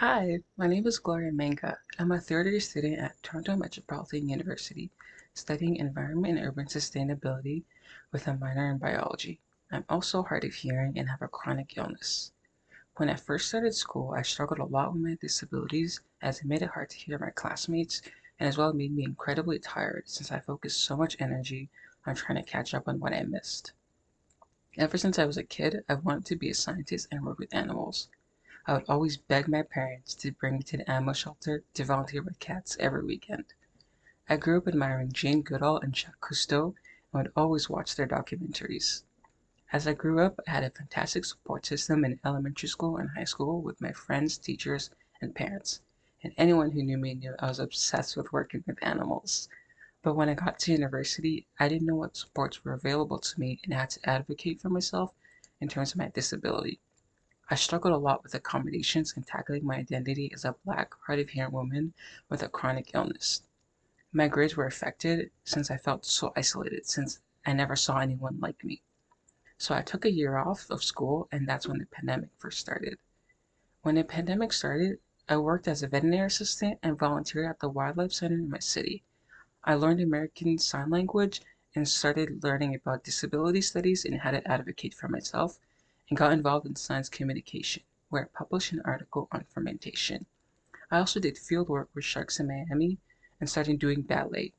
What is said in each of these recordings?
Hi, my name is Gloria M. I'm a third-year student at Toronto Metropolitan University, studying environment and urban sustainability with a minor in biology. I'm also hard of hearing and have a chronic illness. When I first started school, I struggled a lot with my disabilities as it made it hard to hear my classmates and as well made me incredibly tired since I focused so much energy on trying to catch up on what I missed. Ever since I was a kid, I've wanted to be a scientist and work with animals. I would always beg my parents to bring me to the animal shelter to volunteer with cats every weekend. I grew up admiring Jane Goodall and Jacques Cousteau and would always watch their documentaries. As I grew up, I had a fantastic support system in elementary school and high school with my friends, teachers, and parents. And anyone who knew me knew I was obsessed with working with animals. But when I got to university, I didn't know what supports were available to me and I had to advocate for myself in terms of my disability. I struggled a lot with accommodations and tackling my identity as a black, hard of hearing woman with a chronic illness. My grades were affected since I felt so isolated since I never saw anyone like me. So I took a year off of school and that's when the pandemic first started. When the pandemic started, I worked as a veterinary assistant and volunteered at the wildlife center in my city. I learned American Sign Language and started learning about disability studies and how to advocate for myself, and got involved in science communication, where I published an article on fermentation. I also did field work with sharks in Miami and started doing ballet.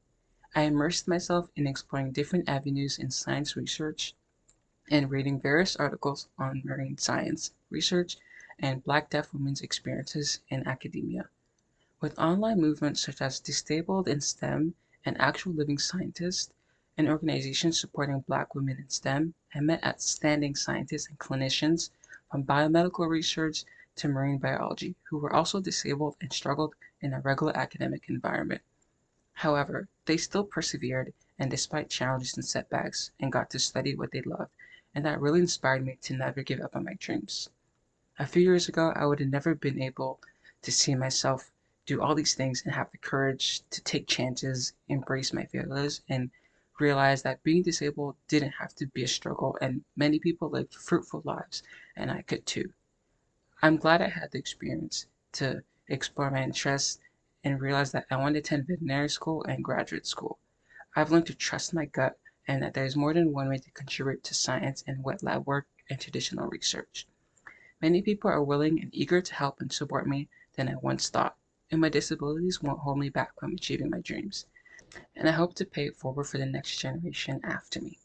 I immersed myself in exploring different avenues in science research and reading various articles on marine science research and Black deaf women's experiences in academia. With online movements such as Disabled in STEM and Actual Living Scientists, and organizations supporting Black women in STEM, I met outstanding scientists and clinicians from biomedical research to marine biology who were also disabled and struggled in a regular academic environment. However, they still persevered and despite challenges and setbacks and got to study what they loved, and that really inspired me to never give up on my dreams. A few years ago, I would have never been able to see myself do all these things and have the courage to take chances, embrace my failures, and realize that being disabled didn't have to be a struggle, and many people lived fruitful lives, and I could too. I'm glad I had the experience to explore my interests and realize that I want to attend veterinary school and graduate school. I've learned to trust my gut and that there's more than one way to contribute to science and wet lab work and traditional research. Many people are willing and eager to help and support me than I once thought, and my disabilities won't hold me back from achieving my dreams. And I hope to pay it forward for the next generation after me.